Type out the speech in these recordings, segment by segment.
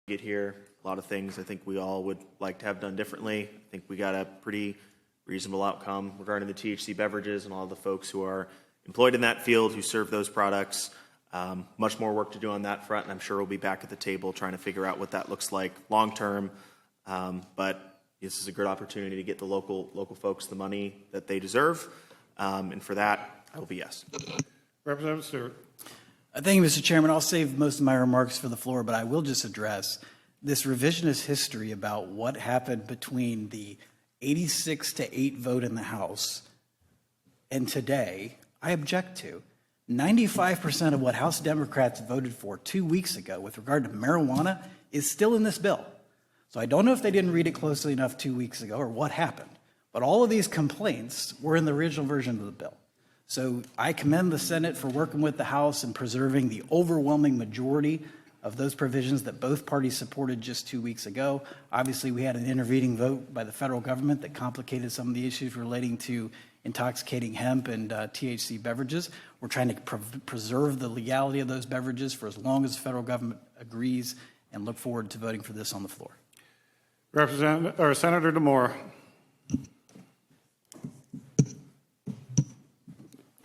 get here. A lot of things I think we all would like to have done differently. I think we got a pretty reasonable outcome regarding the THC beverages and all the folks who are employed in that field who serve those products. Much more work to do on that front, and I'm sure we'll be back at the table trying to figure out what that looks like long term. But this is a good opportunity to get the local folks the money that they deserve, and for that, I will be yes. Representative Stewart. Thank you, Mr. Chairman. I'll save most of my remarks for the floor, but I will just address this revisionist history about what happened between the 86-8 vote in the House and today. I object to 95% of what House Democrats voted for 2 weeks ago with regard to marijuana is still in this bill. So I don't know if they didn't read it closely enough 2 weeks ago or what happened, but all of these complaints were in the original version of the bill. So I commend the Senate for working with the House and preserving the overwhelming majority of those provisions that both parties supported just 2 weeks ago. Obviously, we had an intervening vote by the federal government that complicated some of the issues relating to intoxicating hemp and THC beverages. We're trying to preserve the legality of those beverages for as long as the federal government agrees, and look forward to voting for this on the floor. Senator DeMore.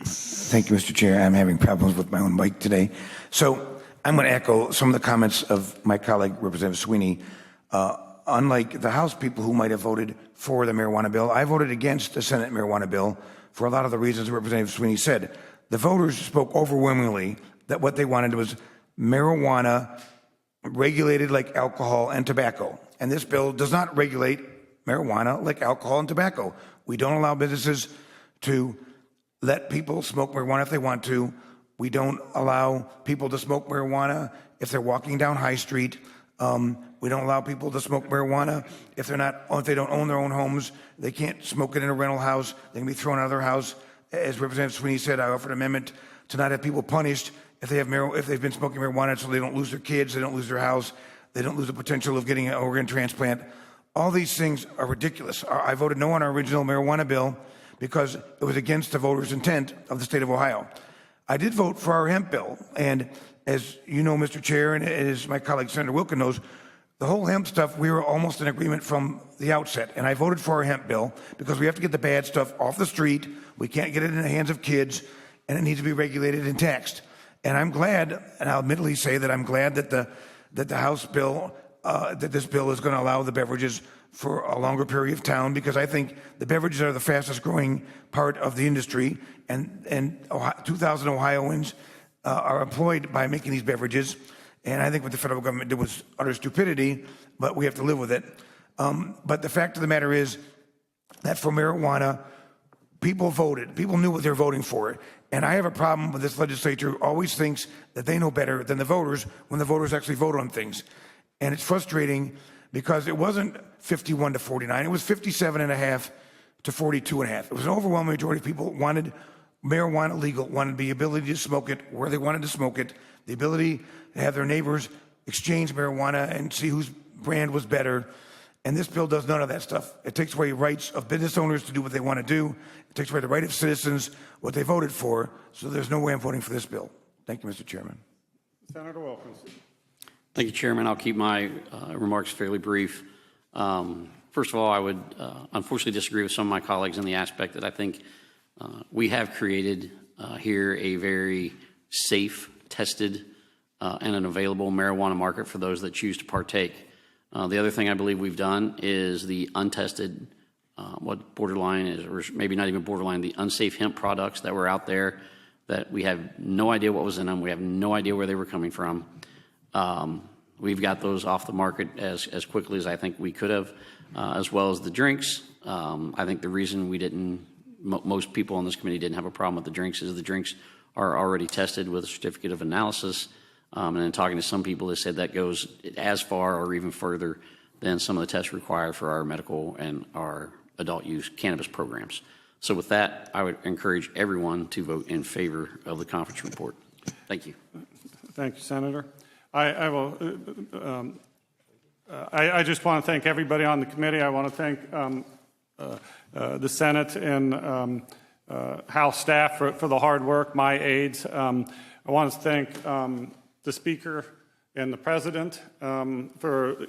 Thank you, Mr. Chair. I'm having problems with my own mic today. So I'm going to echo some of the comments of my colleague, Representative Sweeney. Unlike the House people who might have voted for the marijuana bill, I voted against the Senate marijuana bill for a lot of the reasons Representative Sweeney said. The voters spoke overwhelmingly that what they wanted was marijuana regulated like alcohol and tobacco. And this bill does not regulate marijuana like alcohol and tobacco. We don't allow businesses to let people smoke marijuana if they want to. We don't allow people to smoke marijuana if they're walking down High Street. We don't allow people to smoke marijuana if they don't own their own homes. They can't smoke it in a rental house. They can be thrown out of their house. As Representative Sweeney said, I offered an amendment to not have people punished if they've been smoking marijuana, so they don't lose their kids, they don't lose their house, they don't lose the potential of getting an organ transplant. All these things are ridiculous. I voted no on our original marijuana bill because it was against the voters' intent of the state of Ohio. I did vote for our hemp bill, and as you know, Mr. Chair, and as my colleague Senator Wilkin knows, the whole hemp stuff, we were almost in agreement from the outset, and I voted for our hemp bill because we have to get the bad stuff off the street. We can't get it in the hands of kids, and it needs to be regulated and taxed. And I'm glad, and I'll admittedly say that I'm glad that the House bill, that this bill is going to allow the beverages for a longer period of time, because I think the beverages are the fastest growing part of the industry, and 2,000 Ohioans are employed by making these beverages. And I think what the federal government did was utter stupidity, but we have to live with it. But the fact of the matter is that for marijuana, people voted. People knew what they were voting for. And I have a problem with this legislature who always thinks that they know better than the voters when the voters actually vote on things. And it's frustrating because it wasn't 51 to 49. It was 57.5 to 42.5. It was an overwhelming majority of people wanted marijuana legal, wanted the ability to smoke it where they wanted to smoke it, the ability to have their neighbors exchange marijuana and see whose brand was better. And this bill does none of that stuff. It takes away rights of business owners to do what they want to do. It takes away the right of citizens, what they voted for. So there's no way I'm voting for this bill. Thank you, Mr. Chairman. Senator Wilkins. Thank you, Chairman. I'll keep my remarks fairly brief. First of all, I would unfortunately disagree with some of my colleagues in the aspect that I think we have created here a very safe, tested, and an available marijuana market for those that choose to partake. The other thing I believe we've done is the untested, what borderline is, or maybe not even borderline, the unsafe hemp products that were out there that we have no idea what was in them. We have no idea where they were coming from. We've got those off the market as quickly as I think we could have, as well as the drinks. I think the reason we didn't, most people on this committee didn't have a problem with the drinks is the drinks are already tested with a certificate of analysis. And in talking to some people, they said that goes as far or even further than some of the tests required for our medical and our adult use cannabis programs. So with that, I would encourage everyone to vote in favor of the conference report. Thank you. Thank you, Senator. I just want to thank everybody on the committee. I want to thank the Senate and House staff for the hard work, my aides. I want to thank the Speaker, and the president for,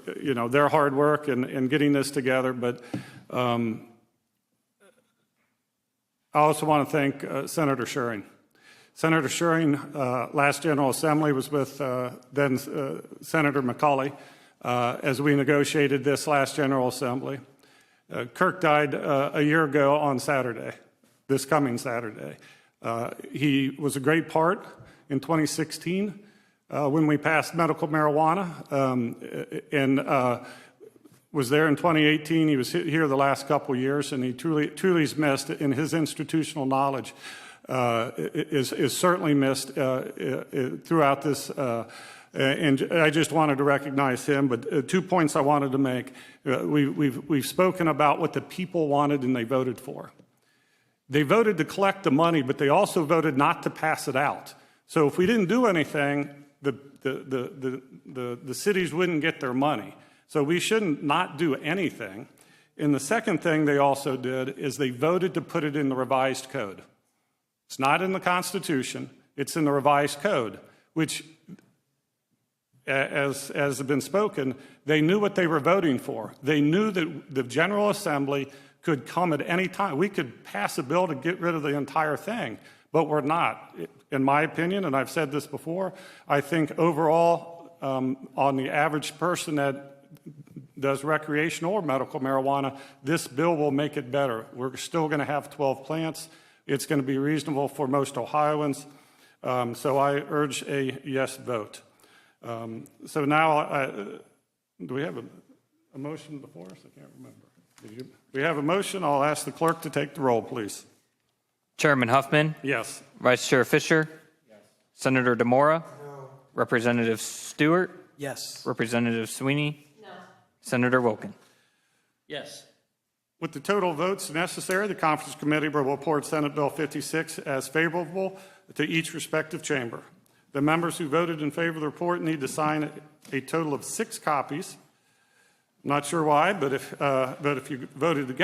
their hard work in getting this together. But I also want to thank Senator Schuring. Senator Schuring, last General Assembly, was with then Senator McCauley as we negotiated this last General Assembly. Kirk died a year ago on Saturday, this coming Saturday. He was a great part in 2016 when we passed medical marijuana, and was there in 2018. He was here the last couple of years, and he truly is missed, and his institutional knowledge is certainly missed throughout this. And I just wanted to recognize him, but 2 points I wanted to make. We've spoken about what the people wanted and they voted for. They voted to collect the money, but they also voted not to pass it out. So if we didn't do anything, the cities wouldn't get their money. So we shouldn't not do anything. And the second thing they also did is they voted to put it in the revised code. It's not in the Constitution, it's in the revised code, which, as has been spoken, they knew what they were voting for. They knew that the General Assembly could come at any time. We could pass a bill to get rid of the entire thing, but we're not. In my opinion, and I've said this before, I think overall, on the average person that does recreational or medical marijuana, this bill will make it better. We're still going to have 12 plants. It's going to be reasonable for most Ohioans. So I urge a yes vote. So now, do we have a motion before us? I can't remember. We have a motion. I'll ask the clerk to take the roll, please. Chairman Huffman? Yes. Vice Chair Fisher? Yes. Senator DeMora? No. Representative Stewart? Yes. Representative Sweeney? No. Senator Wilkin? Yes. With the total votes necessary, the Conference Committee will report Senate Bill 56 as favorable to each respective chamber. The members who voted in favor of the report need to sign a total of 6 copies. I'm not sure why, but if you voted against